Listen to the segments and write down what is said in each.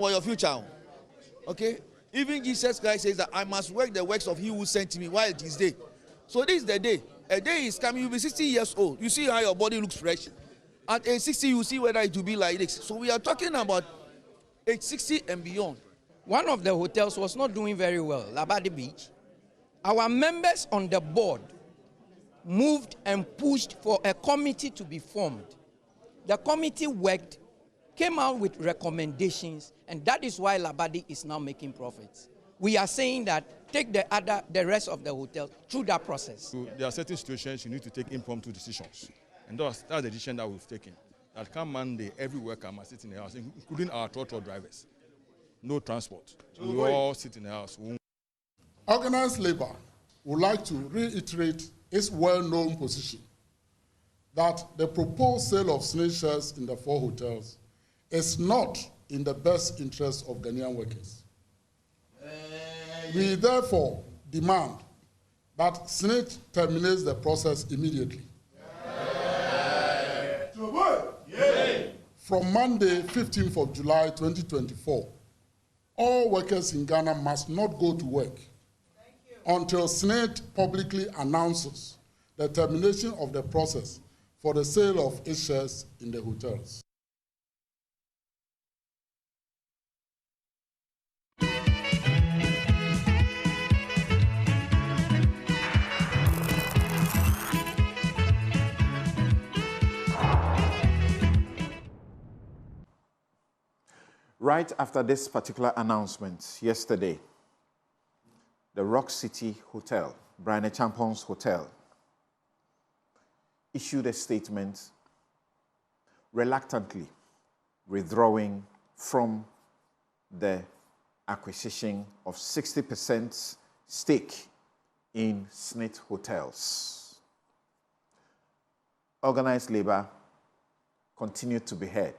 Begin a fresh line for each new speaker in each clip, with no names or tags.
For your future, okay? Even Jesus Christ says that I must work the works of he who sent me while it is day. So this is the day. A day is coming, you'll be 60 years old. You see how your body looks fresh. At age 60, you see whether it will be like this. So we are talking about age 60 and beyond.
One of the hotels was not doing very well, Labadi Beach. Our members on the board moved and pushed for a committee to be formed. The committee worked, came out with recommendations, and that is why Labadi is now making profits. We are saying that take the rest of the hotels through that process.
So there are certain situations you need to take impromptu decisions, and that's the decision that we've taken. That come Monday, every worker must sit in the house, including our trotro drivers. No transport. We all sit in the house.
Organized labor would like to reiterate its well-known position that the proposed sale of SSNIT shares in the 4 hotels is not in the best interest of Ghanaian workers. We therefore demand that SSNIT terminates the process immediately. From Monday, 15th of July 2024, all workers in Ghana must not go to work until SSNIT publicly announces the termination of the process for the sale of its shares in the hotels.
Right after this particular announcement yesterday, the Rock City Hotel, Brian Champon's hotel, issued a statement reluctantly withdrawing from the acquisition of 60% stake in SSNIT hotels. Organized labor continued to be heard.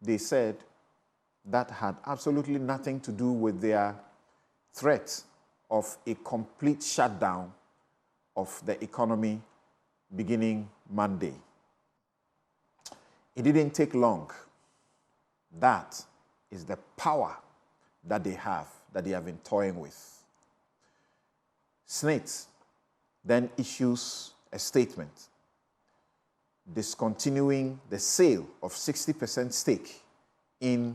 They said that had absolutely nothing to do with their threat of a complete shutdown of the economy beginning Monday. It didn't take long. That is the power that they have been toying with. SSNIT then issues a statement discontinuing the sale of 60% stake in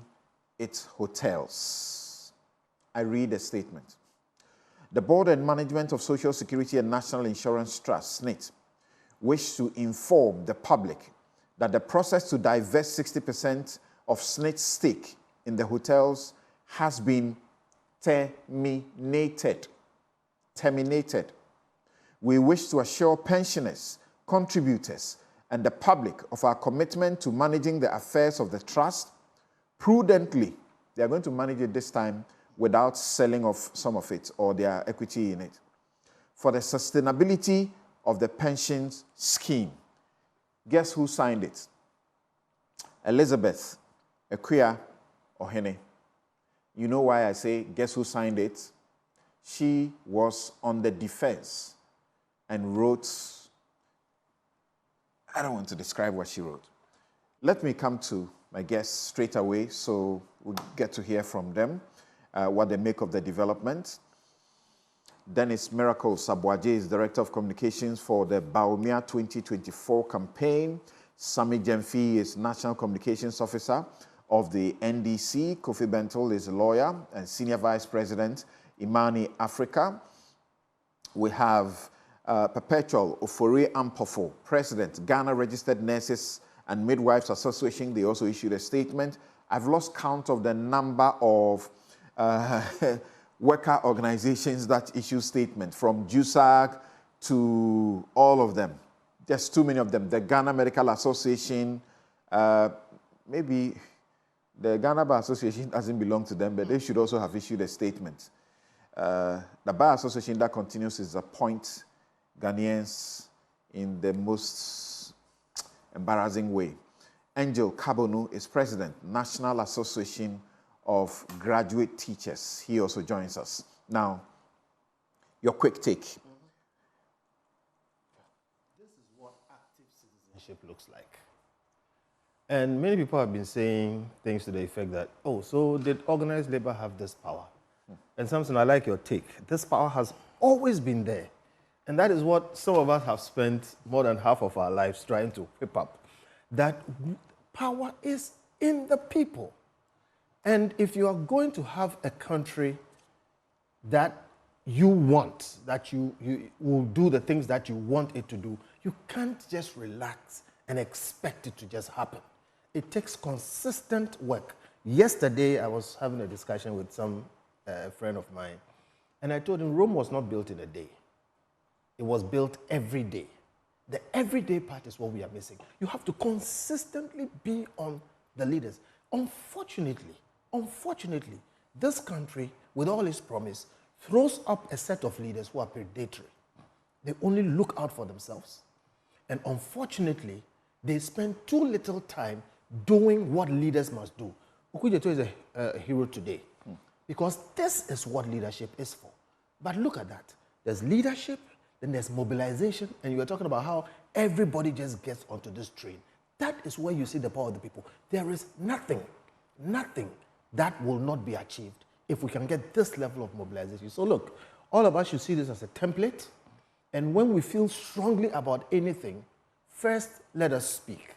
its hotels. I read the statement. The Board and Management of Social Security and National Insurance Trust, SSNIT, wish to inform the public that the process to divest 60% of SSNIT's stake in the hotels has been terminated. We wish to assure pensioners, contributors, and the public of our commitment to managing the affairs of the trust prudently. They are going to manage it this time without selling off some of it or their equity in it, for the sustainability of the pensions scheme. Guess who signed it? Elizabeth Equia Ohene. You know why I say guess who signed it? She was on the defense and wrote, I don't want to describe what she wrote. Let me come to my guests straight away so we'll get to hear from them what they make of the development. Dennis Miracle Sabwaje is Director of Communications for the Baumia 2024 campaign. Sami Jemfi is National Communications Officer of the NDC. Kofi Bentel is a lawyer and Senior Vice President, Imani Africa. We have Perpetual Ofori Ampofo, President, Ghana Registered Nurses and Midwives Association. They also issued a statement. I've lost count of the number of worker organizations that issue statements, from JUSAG to all of them. There's too many of them. The Ghana Medical Association, maybe the Ghana Bar Association doesn't belong to them, but they should also have issued a statement. The Bar Association that continues to appoint Ghanaians in the most embarrassing way. Angel Kabonu is President, National Association of Graduate Teachers. He also joins us. Now, your quick take.
This is what active citizenship looks like. And many people have been saying things to the effect that, oh, so did organized labor have this power? And Samson, I like your take. This power has always been there. And that is what some of us have spent more than half of our lives trying to whip up. That power is in the people. And if you are going to have a country that you want, that you will do the things that you want it to do, you can't just relax and expect it to just happen. It takes consistent work. Yesterday, I was having a discussion with some friend of mine, and I told him Rome was not built in a day. It was built every day. The everyday part is what we are missing. You have to consistently be on the leaders. Unfortunately, this country, with all its promise, throws up a set of leaders who are predatory. They only look out for themselves. And unfortunately, they spend too little time doing what leaders must do. Okujeto is a hero today because this is what leadership is for. But look at that. There's leadership, then there's mobilization, and you were talking about how everybody just gets onto this train. That is where you see the power of the people. There is nothing that will not be achieved if we can get this level of mobilization. So look, all of us should see this as a template, and when we feel strongly about anything, first let us speak.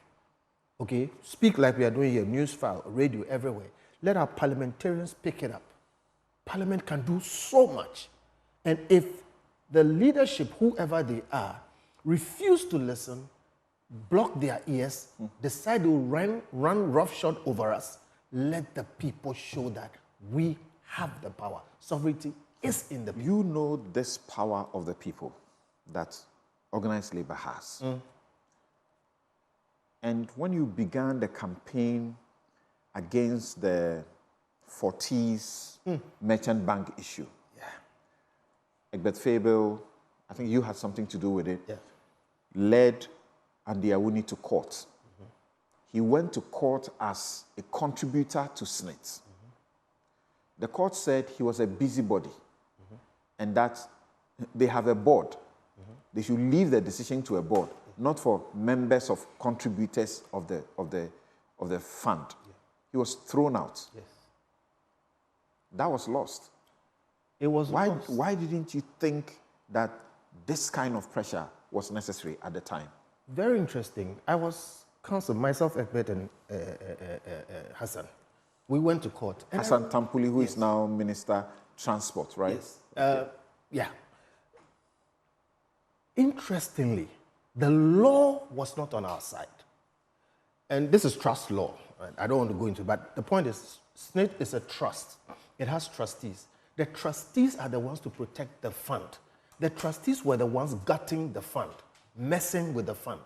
Okay? Speak like we are doing here, Newsfile, radio, everywhere. Let our parliamentarians pick it up. Parliament can do so much. And if the leadership, whoever they are, refuse to listen, block their ears, decide to run roughshod over us, let the people show that we have the power. Sovereignty is in the people.
You know this power of the people that organized labor has. And when you began the campaign against the Fortis merchant bank issue, Egbert Fabel, I think you had something to do with it, led Andy Awuni to court. He went to court as a contributor to SSNIT. The court said he was a busybody and that they have a board. They should leave the decision to a board, not for members of contributors of the fund. He was thrown out. That was lost.
It was lost.
Why didn't you think that this kind of pressure was necessary at the time?
Very interesting. I was counsel, myself, Egbert, and Hassan. We went to court.
Hassan Tampuli, who is now Minister Transport, right?
Yes. Interestingly, the law was not on our side. And this is trust law. Right? I don't want to go into it, but the point is, SSNIT is a trust. It has trustees. The trustees are the ones to protect the fund. The trustees were the ones gutting the fund, messing with the fund.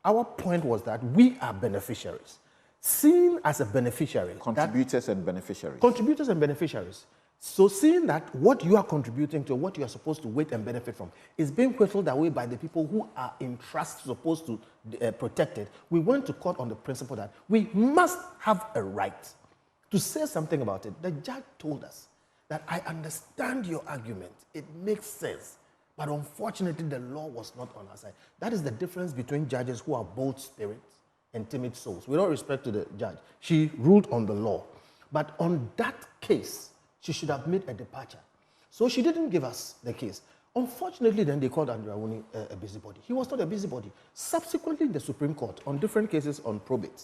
Our point was that we are beneficiaries. Seen as a beneficiary.
Contributors and beneficiaries.
Contributors and beneficiaries. So seeing that what you are contributing to, what you are supposed to wait and benefit from, is being whittled away by the people who are in trust supposed to protect it, we went to court on the principle that we must have a right to say something about it. The judge told us that I understand your argument. It makes sense. But unfortunately, the law was not on our side. That is the difference between judges who are bold spirits and timid souls. With all respect to the judge, she ruled on the law. But on that case, she should have made a departure. So she didn't give us the case. Unfortunately, then they called Andrew Awuni a busybody. He was not a busybody. Subsequently, in the Supreme Court, on different cases on probate,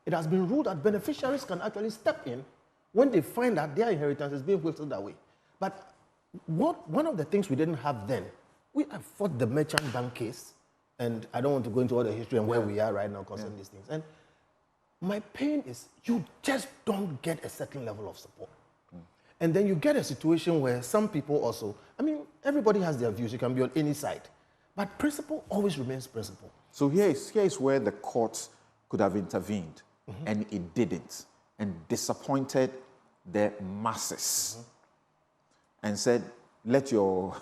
it has been ruled that beneficiaries can actually step in when they find that their inheritance is being whittled away. But one of the things we didn't have then, we have fought the merchant bank case, and I don't want to go into all the history and where we are right now concerning these things. And my pain is you just don't get a certain level of support. And then you get a situation where some people also, I mean, everybody has their views. You can be on any side. But principle always remains principle.
So here is where the courts could have intervened, and it didn't, and disappointed the masses, and said, let your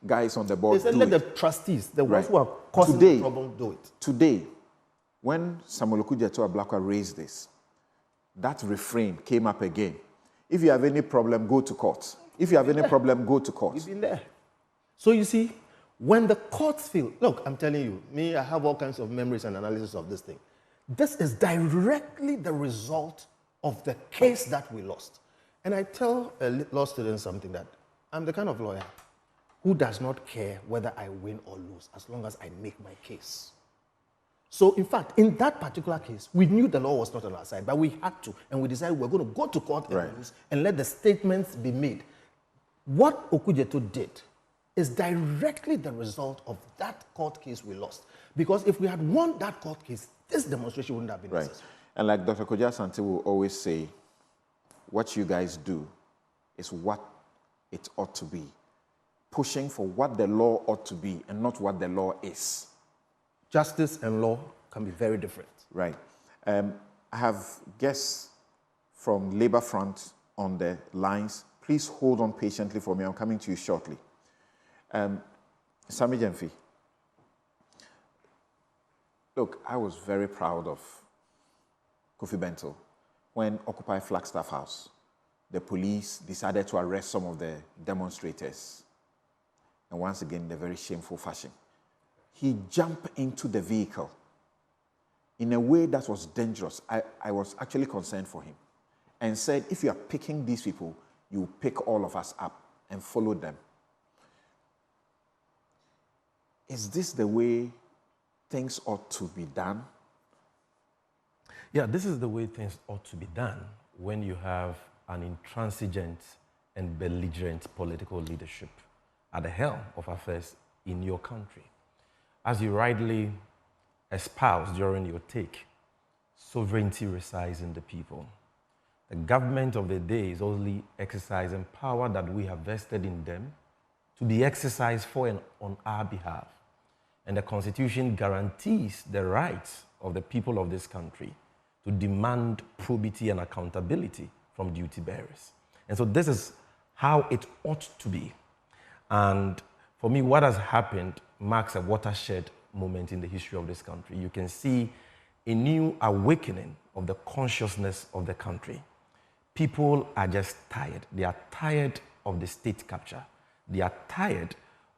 guys on the board
They said,
do
let
it.
the trustees, the ones who are causing the problem, do it.
Today, when Samuel Okujeto Ablakwa raised this, that refrain came up again. If you have any problem, go to court. If you have any problem, go to court.
We've been there. So you see, when the courts feel, look, I'm telling you, me, I have all kinds of memories and analysis of this thing. This is directly the result of the case that we lost. And I tell law students something, that I'm the kind of lawyer who does not care whether I win or lose as long as I make my case. So, in fact, in that particular case, we knew the law was not on our side, but we had to, and we decided we're going to go to court and lose and let the statements be made. What Okudzeto did is directly the result of that court case we lost. Because if we had won that court case, this demonstration wouldn't have been necessary.
And like Dr. Koja Asante will always say, what you guys do is what it ought to be. Pushing for what the law ought to be and not what the law is.
Justice and law can be very different.
Right. I have guests from Labour Front on the lines. Please hold on patiently for me. I'm coming to you shortly. Sami Jemfi. Look, I was very proud of Kofi Bento when Occupy Flagstaff House, the police decided to arrest some of the demonstrators. And once again, in a very shameful fashion. He jumped into the vehicle in a way that was dangerous. I was actually concerned for him and said, if you are picking these people, you pick all of us up and follow them. Is this the way things ought to be done?
Yeah, this is the way things ought to be done when you have an intransigent and belligerent political leadership at the helm of affairs in your country. As you rightly espoused during your take, sovereignty resides in the people. The government of the day is only exercising power that we have vested in them to be exercised for and on our behalf. And the Constitution guarantees the rights of the people of this country to demand probity and accountability from duty bearers. And so this is how it ought to be. And for me, what has happened marks a watershed moment in the history of this country. You can see a new awakening of the consciousness of the country. People are just tired. They are tired of the state capture. They are tired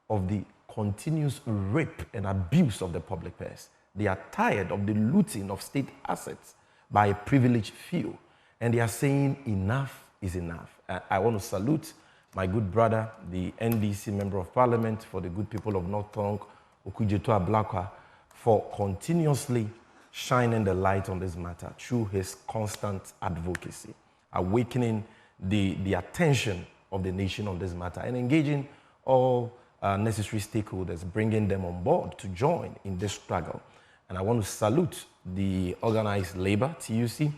of the continuous rape and abuse of the public purse. They are tired of the looting of state assets by a privileged few. And they are saying enough is enough. I want to salute my good brother, the NDC Member of Parliament for the good people of North Tonk, Okudzeto Ablakwa, for continuously shining the light on this matter through his constant advocacy, awakening the attention of the nation on this matter and engaging all necessary stakeholders, bringing them on board to join in this struggle. And I want to salute the organized labor, TUC,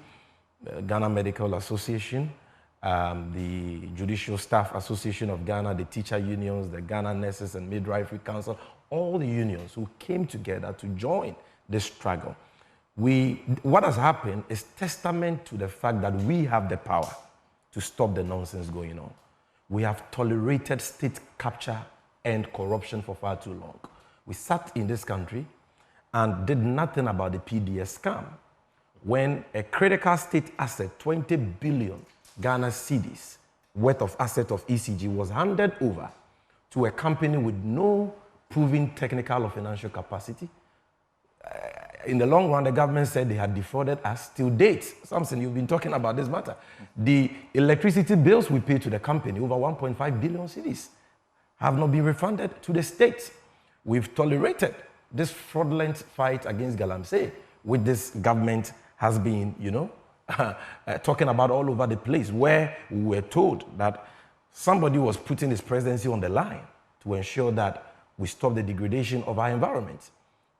Ghana Medical Association, the Judicial Staff Association of Ghana, the teacher unions, the Ghana Nurses and Midwifery Council, all the unions who came together to join this struggle. What has happened is testament to the fact that we have the power to stop the nonsense going on. We have tolerated state capture and corruption for far too long. We sat in this country and did nothing about the PDS scam. When a critical state asset, 20 billion Ghana cedis worth of asset of ECG was handed over to a company with no proven technical or financial capacity. In the long run, the government said they had defrauded us till date. Something you've been talking about this matter. The electricity bills we paid to the company, over 1.5 billion cedis, have not been refunded to the state. We've tolerated this fraudulent fight against Galamsey, which this government has been, talking about all over the place, where we were told that somebody was putting his presidency on the line to ensure that we stop the degradation of our environment,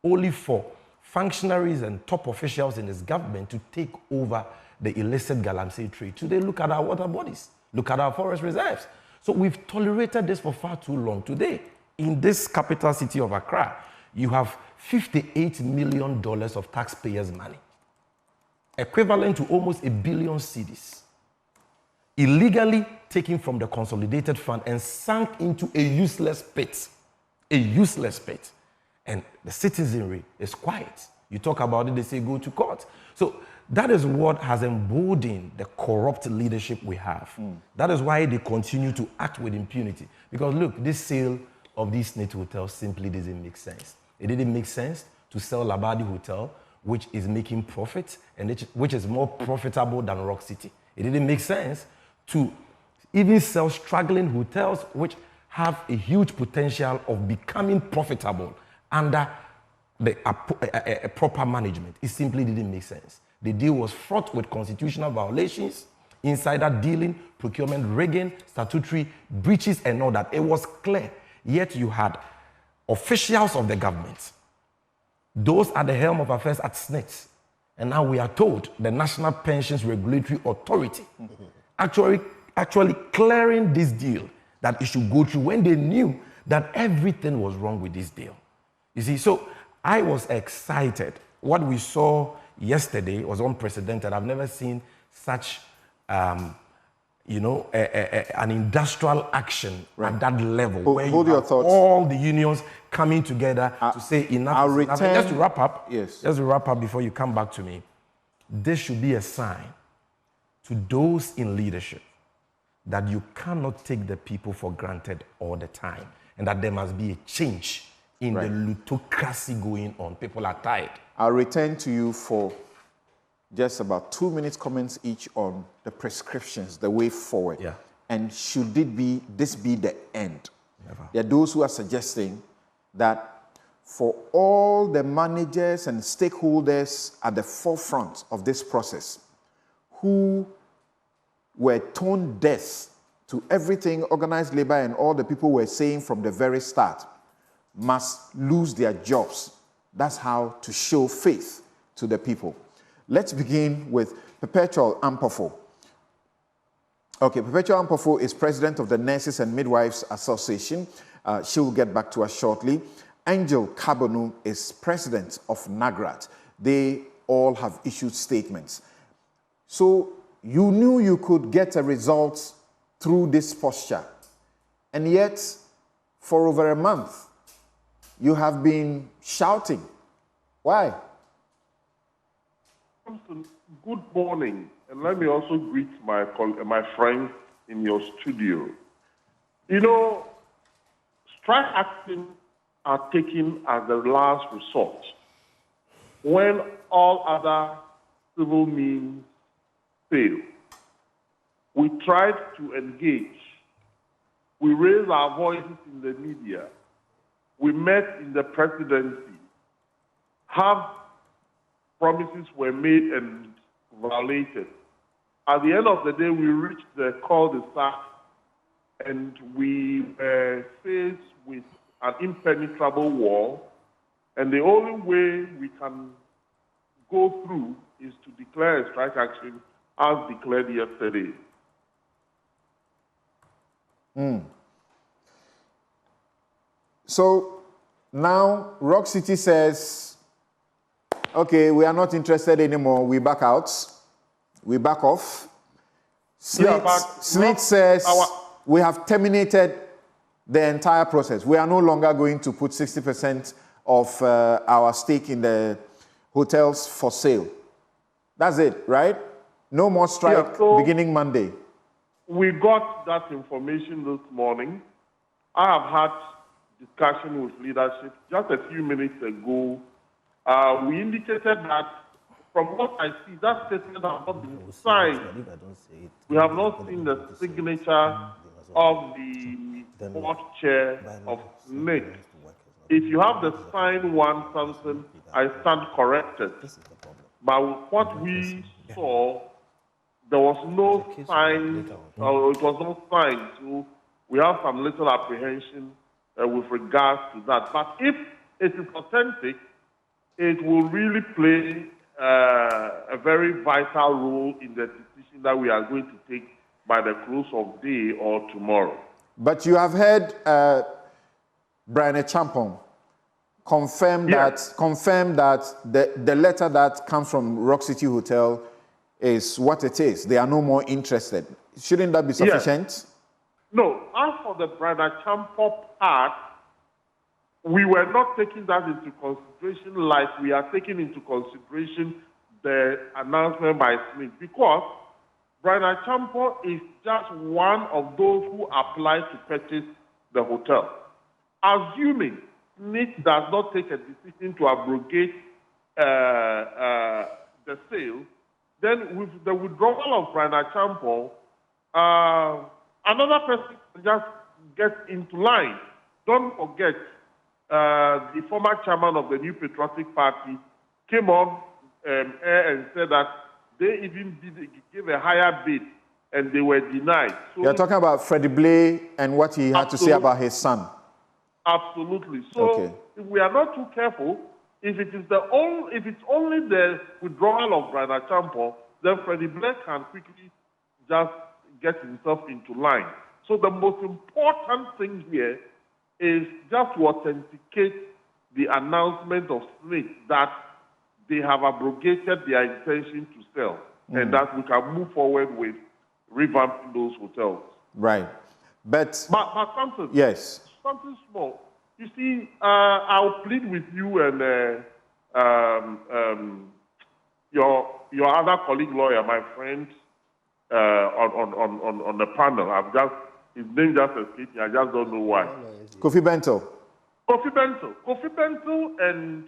only for functionaries and top officials in this government to take over the illicit Galamsey trade. Today, look at our water bodies, look at our forest reserves. So we've tolerated this for far too long. Today, in this capital city of Accra, you have $58 million of taxpayers' money, equivalent to almost 1 billion cedis, illegally taken from the consolidated fund and sunk into a useless pit. A useless pit. And the citizenry is quiet. You talk about it, they say go to court. So that is what has emboldened the corrupt leadership we have. That is why they continue to act with impunity. Because look, this sale of these SSNIT hotels simply doesn't make sense. It didn't make sense to sell Labadi Hotel
which is making profits and which is more profitable than Rock City. It didn't make sense to even sell struggling hotels which have a huge potential of becoming profitable under a proper management. It simply didn't make sense. The deal was fraught with constitutional violations, insider dealing, procurement rigging, statutory breaches, and all that. It was clear. Yet you had officials of the government, those at the helm of affairs at SSNIT, and now we are told the National Pensions Regulatory Authority actually clearing this deal that it should go through when they knew that everything was wrong with this deal. You see, so I was excited. What we saw yesterday was unprecedented. I've never seen such, an industrial action at that level. Where
hold
you
your
have
thoughts.
all the unions coming together to say enough is enough. Just to wrap up,
yes.
Just to wrap up before you come back to me, this should be a sign to those in leadership that you cannot take the people for granted all the time, and that there must be a change in the plutocracy going on. People are tired.
I'll return to you for just about 2 minutes comments each on the prescriptions, the way forward.
Yeah.
And should this be the end?
Never.
There are those who are suggesting that for all the managers and stakeholders at the forefront of this process who were tone deaf to everything organized labor and all the people were saying from the very start must lose their jobs. That's how to show faith to the people. Let's begin with Perpetual Ampofo. Okay, Perpetual Ampofo is president of the Nurses and Midwives Association. She will get back to us shortly. Angel Kabonu is president of NAGRAT. They all have issued statements. So you knew you could get a result through this posture. And yet, for over a month, you have been shouting. Why?
Good morning, and let me also greet my friends in your studio. You know, strike action are taken as the last resort when all other civil means fail. We tried to engage. We raised our voices in the media. We met in the presidency. Half promises were made and violated. At the end of the day, we reached the cul-de-sac and we were faced with an impenetrable wall. And the only way we can go through is to declare a strike action as declared yesterday.
So now Rock City says, okay, we are not interested anymore. We back out. We back off. SSNIT says we have terminated the entire process. We are no longer going to put 60% of our stake in the hotels for sale. That's it, right? No more strike beginning Monday.
We got that information this morning. I have had discussion with leadership just a few minutes ago. We indicated that from what I see, that statement has not been signed. We have not seen the signature of the board chair of SSNIT. If you have the signed one, something, I stand corrected. But with what we saw, there was no sign, or it was not signed. So we have some little apprehension with regards to that. But if it is authentic, it will really play a very vital role in the decision that we are going to take by the close of day or tomorrow.
But you have heard Brian Champong confirm that the letter that comes from Rock City Hotel is what it is. They are no more interested. Shouldn't that be sufficient?
Yes. No, as for the Brian Champong part, we were not taking that into consideration like we are taking into consideration the announcement by SSNIT, because Brian Champong is just one of those who applied to purchase the hotel. Assuming SSNIT does not take a decision to abrogate the sale, then with the withdrawal of Brian Achampong, another person can just get into line. Don't forget, the former chairman of the New Patriotic Party came on air and said that they even gave a higher bid and they were denied. So
you're talking about Freddie Blay and what he had to say about his son.
Absolutely. So if we are not too careful, if it's only the withdrawal of Brian Achampong, then Freddie Blay can quickly just get himself into line. So the most important thing here is just to authenticate the announcement of SSNIT that they have abrogated their intention to sell and that we can move forward with revamping those hotels.
Right. But
something,
yes.
Something small. You see, I'll plead with you and your other colleague lawyer, my friend, on the panel. His name just escaped me. I just don't know why.
Kofi Bento.
Kofi Bento and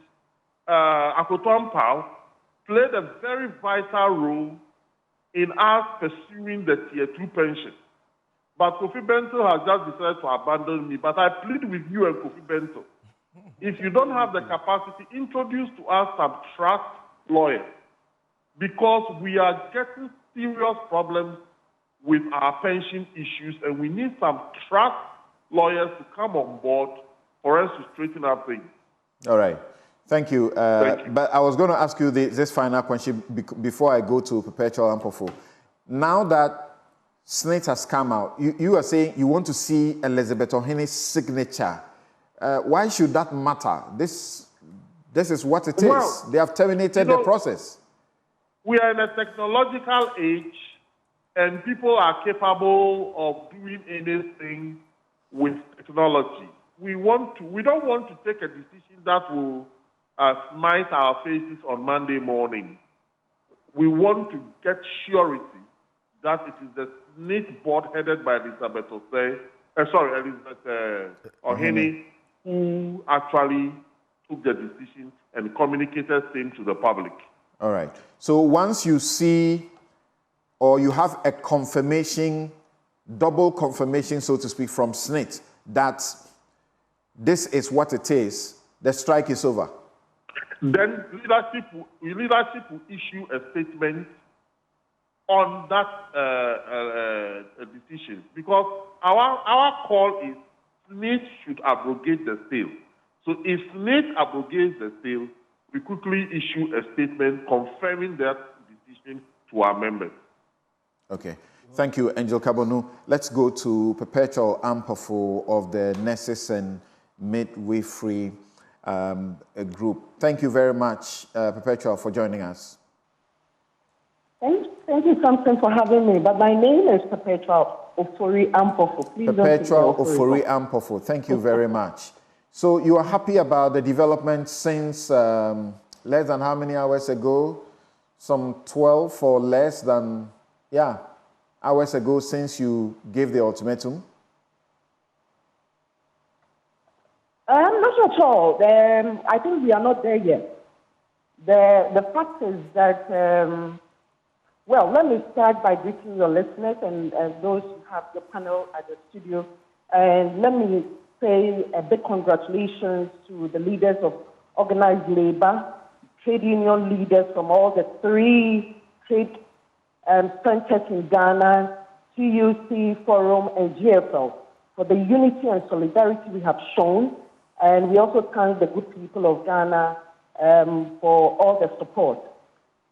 Akoto Ampao played a very vital role in us pursuing the Tier 2 pension. But Kofi Bento has just decided to abandon me. But I plead with you and Kofi Bento. If you don't have the capacity, introduce to us some trust lawyers. Because we are getting serious problems with our pension issues, and we need some trust lawyers to come on board for us to straighten up things.
All right. Thank you.
Thank you.
But I was going to ask you this final question before I go to Perpetual Ampofo. Now that SSNIT has come out, you are saying you want to see Elizabeth Ohene's signature. Why should that matter? This is what it is. They have terminated the process.
We are in a technological age, and people are capable of doing anything with technology. We don't want to take a decision that will smite our faces on Monday morning. We want to get surety that it is the SSNIT board headed by Elizabeth Ohene, who actually took the decision and communicated same to the public.
All right. So once you see or you have a confirmation, double confirmation, so to speak, from SSNIT that this is what it is, the strike is over.
Then leadership will issue a statement on that decision, because our call is SSNIT should abrogate the sale. So if SSNIT abrogates the sale, we quickly issue a statement confirming that decision to our members. Okay.
Thank you, Angel Kabonu. Let's go to Perpetual Ampofo of the Nurses and Midwifery group. Thank you very much, Perpetual, for joining us.
Thank you, Samson, for having me. But my name is Perpetual Ofori Ampofo. Please
Perpetual Ofori Ampofo. Thank you very much. So you are happy about the development since less than how many hours ago? Some 12 or less than, hours ago since you gave the ultimatum?
Not at all. I think we are not there yet. The fact is that, well, let me start by greeting your listeners and those who have the panel at the studio. And let me say a big congratulations to the leaders of organized labor, trade union leaders from all the 3 trade centers in Ghana, TUC, Forum, and GFL, for the unity and solidarity we have shown. And we also thank the good people of Ghana for all the support.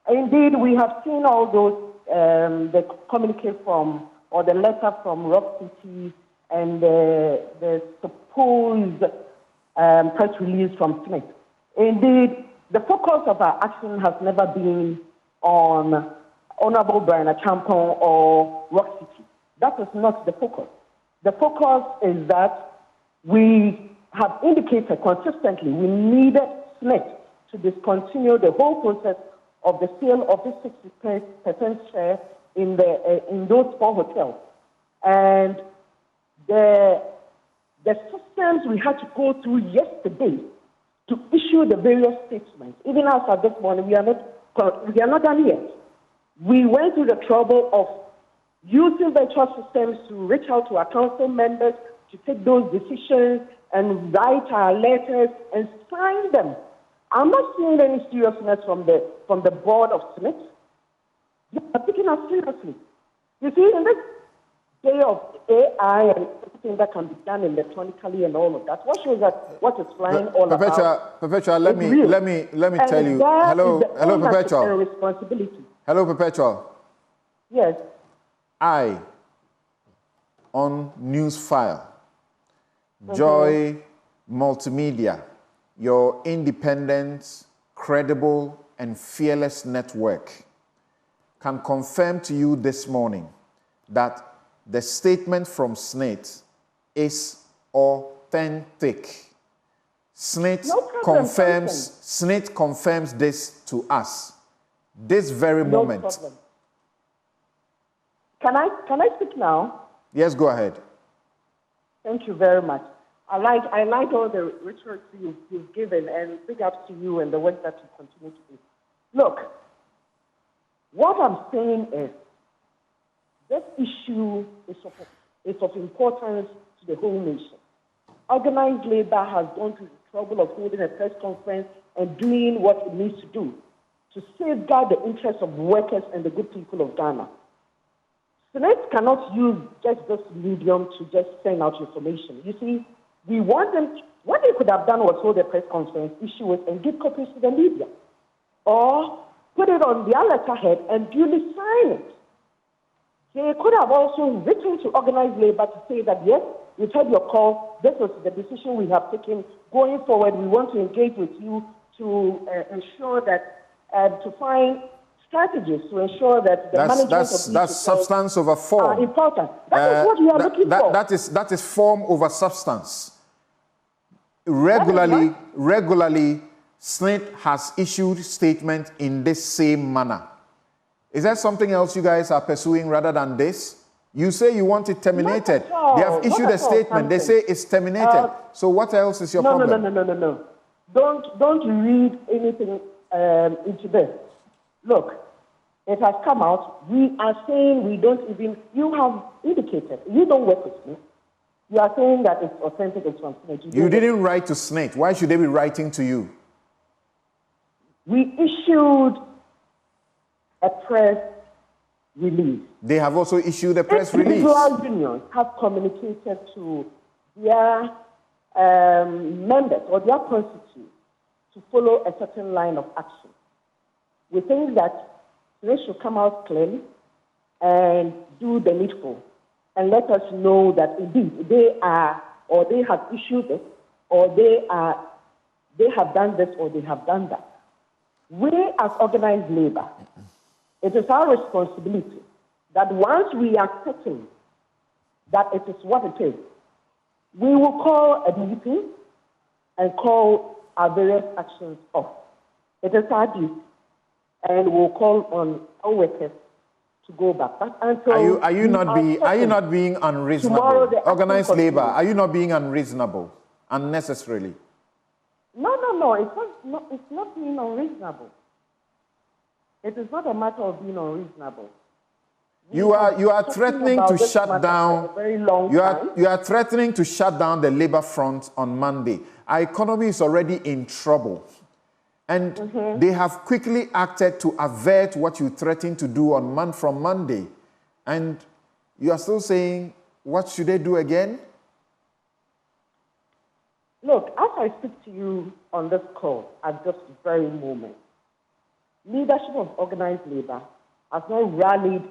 Indeed, we have seen all those, the communique from, or the letter from Rock City and the supposed press release from SSNIT. Indeed, the focus of our action has never been on Honorable Brian Achampong or Rock City. That is not the focus. The focus is that we have indicated consistently we needed SSNIT to discontinue the whole process of the sale of this 60% share in those 4 hotels. And the systems we had to go through yesterday to issue the various statements. Even as at this morning, we are not done yet. We went through the trouble of using virtual systems to reach out to our council members to take those decisions and write our letters and sign them. I'm not seeing any seriousness from the board of SSNIT. They are taking us seriously. You see, in this day of AI and everything that can be done electronically and all of that, what shows that what is flying all about?
Perpetual, let me tell you. Hello, Perpetual.
Responsibility.
Hello, Perpetual.
Yes.
I, on Newsfile, Joy Multimedia, your independent, credible, and fearless network, can confirm to you this morning that the statement from SSNIT is authentic. SSNIT confirms this to us this very moment.
Problem. Can I speak now?
Yes, go ahead.
Thank you very much. I like all the research you've given, and big ups to you and the work that you continue to do. Look, what I'm saying is this issue is of importance to the whole nation. Organized labor has gone through the trouble of holding a press conference and doing what it needs to do to safeguard the interests of workers and the good people of Ghana. SSNIT cannot use just this medium to just send out information. You see, we want them, what they could have done was hold a press conference, issue it, and give copies to the media. Or put it on their letterhead and duly sign it. They could have also written to organized labor to say that, yes, we've heard your call, this was the decision we have taken. Going forward, we want to engage with you to ensure that, to find strategies to ensure that the management of
that's substance over form.
Are important. That is what we are looking for.
That is form over substance. Regularly, SSNIT has issued statements in this same manner. Is there something else you guys are pursuing rather than this? You say you want it terminated. They have issued a statement. They say it's terminated. So what else is your problem?
No. Don't read anything into this. Look, it has come out. We are saying we don't even, you have indicated, you don't work with me. You are saying that it's authentic, it's from SSNIT.
You didn't write to SSNIT. Why should they be writing to you?
We issued a press release.
They have also issued a press release.
Individual unions have communicated to their members or their constituents to follow a certain line of action. We think that they should come out clearly and do the needful and let us know that indeed they are, or they have issued it, or they have done this, or they have done that. We, as organized labor, it is our responsibility that once we are certain that it is what it is, we will call a meeting and call our various actions off. It is our duty, and we'll call on our workers to go back.
Are you not being unreasonable? Organized labor, are you not being unreasonable unnecessarily?
No. It's not being unreasonable. It is not a matter of being unreasonable.
You are threatening to shut down. You are threatening to shut down the labor front on Monday. Our economy is already in trouble, and they have quickly acted to avert what you threatened to do from Monday. And you are still saying, what should they do again?
Look, as I speak to you on this call at this very moment, leadership of organized labor has not rallied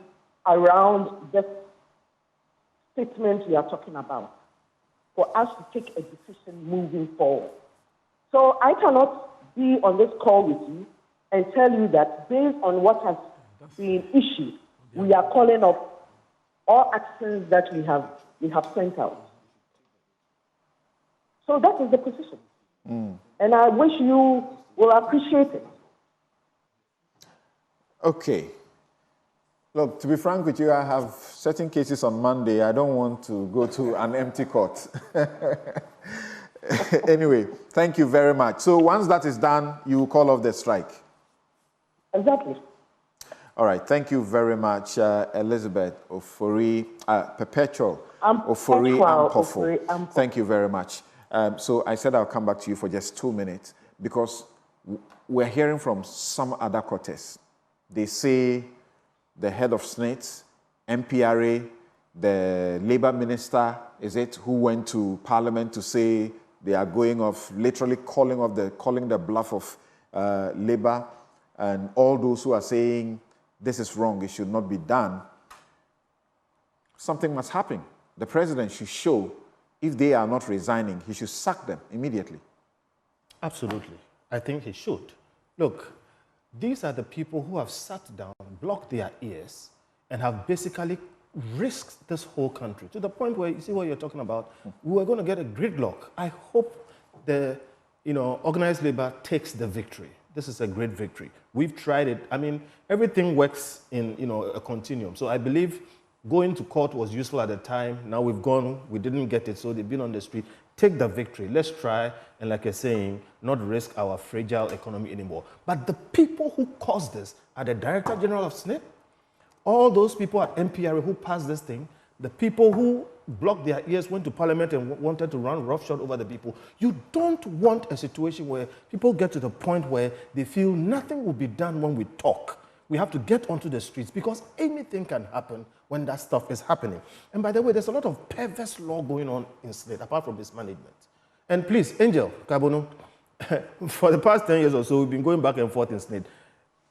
around this statement we are talking about for us to take a decision moving forward. So I cannot be on this call with you and tell you that based on what has been issued, we are calling off all actions that we have sent out. So that is the position. And I wish you will appreciate it.
Okay. Look, to be frank with you, I have certain cases on Monday. I don't want to go to an empty court. Anyway, thank you very much. So once that is done, you will call off the strike.
Exactly.
All right, thank you very much, Elizabeth Ofori, Perpetual Ofori Ampofo. Thank you very much. So I said I'll come back to you for just 2 minutes because we're hearing from some other quarters. They say the head of SSNIT, MPRA, the Labour Minister, is it, who went to Parliament to say they are going off, literally calling the bluff of Labour, and all those who are saying this is wrong, it should not be done. Something must happen. The president should show, if they are not resigning, he should sack them immediately.
Absolutely. I think he should. Look, these are the people who have sat down, blocked their ears, and have basically risked this whole country to the point where, you see what you're talking about, we are going to get a gridlock. I hope the organized labor takes the victory. This is a great victory. We've tried it. I mean, everything works in a continuum. So I believe going to court was useful at the time. Now we've gone, we didn't get it, so they've been on the street. Take the victory. Let's try, and like you're saying, not risk our fragile economy anymore. But the people who caused this are the Director General of SSNIT, all those people at MPRA who passed this thing, the people who blocked their ears, went to Parliament and wanted to run roughshod over the people. You don't want a situation where people get to the point where they feel nothing will be done when we talk. We have to get onto the streets because anything can happen when that stuff is happening. And by the way, there's a lot of perverse law going on in SSNIT, apart from mismanagement. And please, Angel Kabono, for the past 10 years or so, we've been going back and forth in SSNIT.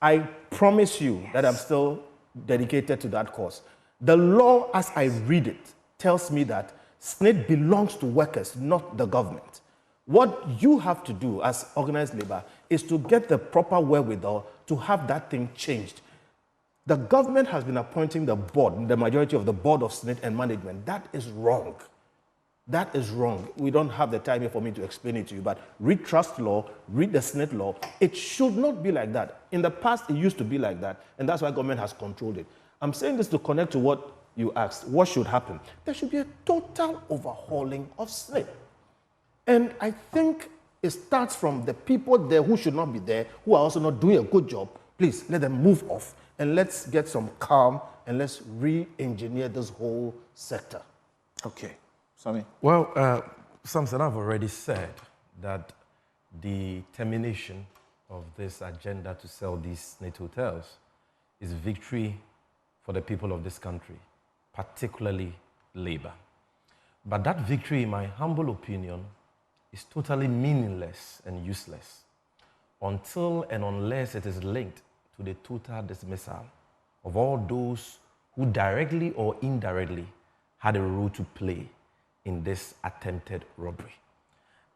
I promise you that I'm still dedicated to that cause. The law, as I read it, tells me that SSNIT belongs to workers, not the government. What you have to do as organized labor is to get the proper wherewithal to have that thing changed. The government has been appointing the board, the majority of the board of SSNIT and management. That is wrong. That is wrong. We don't have the time here for me to explain it to you, but read trust law, read the SSNIT law. It should not be like that. In the past, it used to be like that, and that's why government has controlled it. I'm saying this to connect to what you asked. What should happen? There should be a total overhauling of SSNIT. And I think it starts from the people there who should not be there, who are also not doing a good job. Please, let them move off, and let's get some calm, and let's re-engineer this whole sector.
Okay. Sammy?
Well, Samson, I've already said that the termination of this agenda to sell these SSNIT hotels is victory for the people of this country, particularly labor. But that victory, in my humble opinion, is totally meaningless and useless until and unless it is linked to the total dismissal of all those who directly or indirectly had a role to play in this attempted robbery.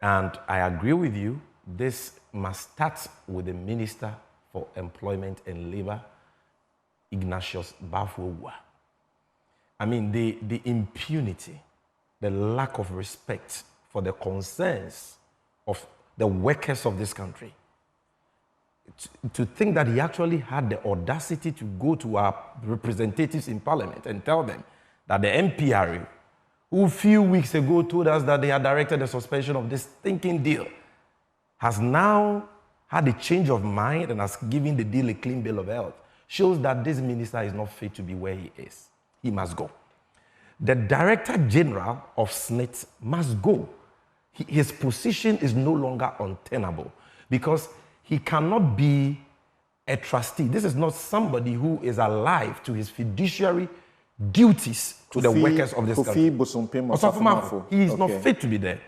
And I agree with you, this must start with the Minister for Employment and Labor, Ignatius Bafo-Awuah. I mean, the impunity, the lack of respect for the concerns of the workers of this country. To think that he actually had the audacity to go to our representatives in Parliament and tell them that the MPRA, who a few weeks ago told us that they had directed the suspension of this thinking deal, has now had a change of mind and has given the deal a clean bill of health, shows that this minister is not fit to be where he is. He must go. The Director General of SSNIT must go. His position is no longer untenable because he cannot be a trustee. This is not somebody who is alive to his fiduciary duties to the workers of this country. He is not fit to be there.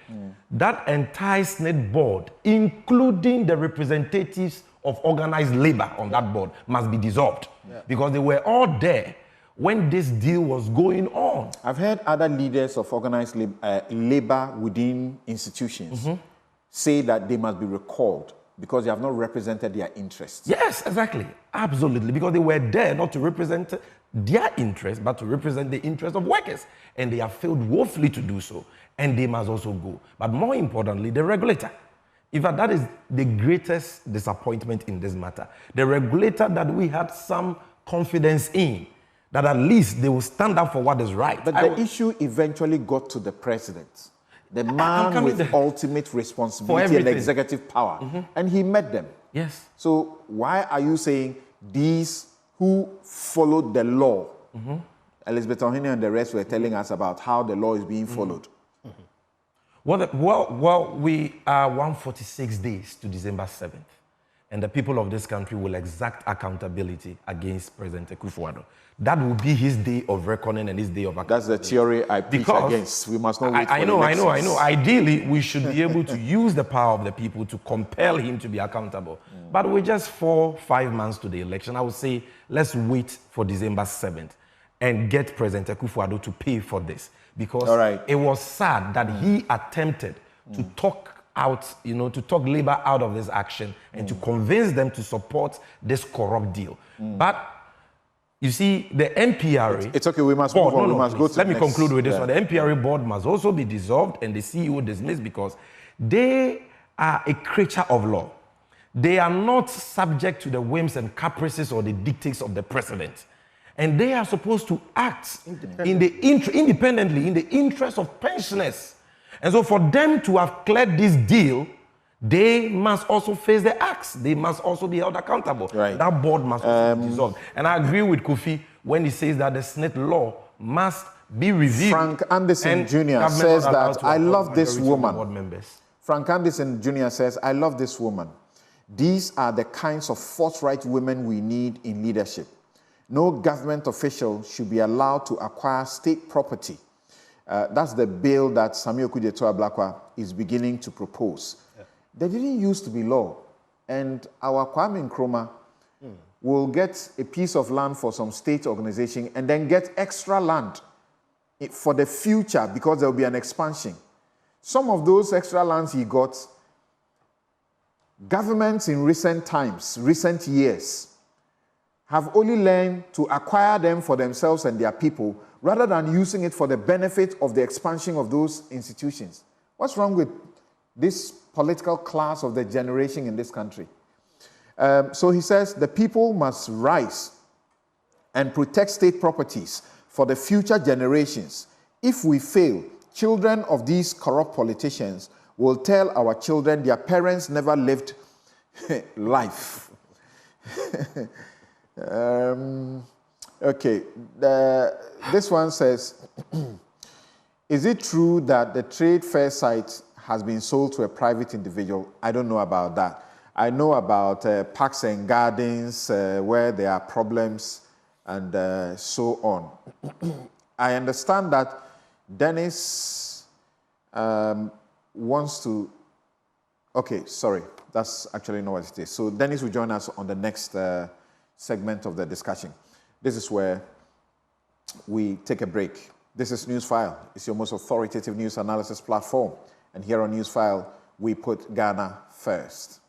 That entire SSNIT board, including the representatives of organized labor on that board, must be dissolved because they were all there when this deal was going on.
I've heard other leaders of organized labor within institutions say that they must be recalled because they have not represented their interests.
Yes, exactly. Absolutely. Because they were there not to represent their interests, but to represent the interests of workers. And they have failed woefully to do so. And they must also go. But more importantly, the regulator. In fact, that is the greatest disappointment in this matter. The regulator that we had some confidence in, that at least they will stand up for what is right.
But the issue eventually got to the president. The man with ultimate responsibility and executive power. And he met them.
Yes.
So why are you saying these who followed the law? Elizabeth Ohene and the rest were telling us about how the law is being followed.
Well, we are 146 days to December 7th. And the people of this country will exact accountability against President Akufo-Addo. That will be his day of reckoning and his day of accountability.
That's the theory I preach against. We must not wait for
I know. Ideally, we should be able to use the power of the people to compel him to be accountable. But we're just 4-5 months to the election. I would say, let's wait for December 7th and get President Akufo-Addo to pay for this. Because it was sad that he attempted to talk out, to talk Labour out of this action and to convince them to support this corrupt deal. But you see, the NPRA...
It's okay, we must move on. We must go to
Let me conclude with this one. The NPRA board must also be dissolved and the CEO dismissed because they are a creature of law. They are not subject to the whims and caprices or the dictates of the president. And they are supposed to act independently in the interest of pensioners. And so for them to have cleared this deal, they must also face the acts. They must also be held accountable. That board must also be dissolved. And I agree with Kofi when he says that the SSNIT law must be reviewed.
Frank Anderson Jr. says that, I love this woman. Frank Anderson Jr. says, I love this woman. These are the kinds of forthright women we need in leadership. No government official should be allowed to acquire state property. That's the bill that Samuel Kudjeto-Ablakwa is beginning to propose. There didn't used to be law. And our Kwame Nkrumah will get a piece of land for some state organization and then get extra land for the future because there will be an expansion. Some of those extra lands he got, governments in recent years, have only learned to acquire them for themselves and their people rather than using it for the benefit of the expansion of those institutions. What's wrong with this political class of the generation in this country? So he says the people must rise and protect state properties for the future generations. If we fail, children of these corrupt politicians will tell our children their parents never lived life. Okay, this one says, is it true that the trade fair site has been sold to a private individual? I don't know about that. I know about parks and gardens where there are problems and so on. I understand that Dennis wants to... Okay, sorry, that's actually not what it is. So Dennis will join us on the next segment of the discussion. This is where we take a break. This is Newsfile. It's your most authoritative news analysis platform. And here on Newsfile, we put Ghana first.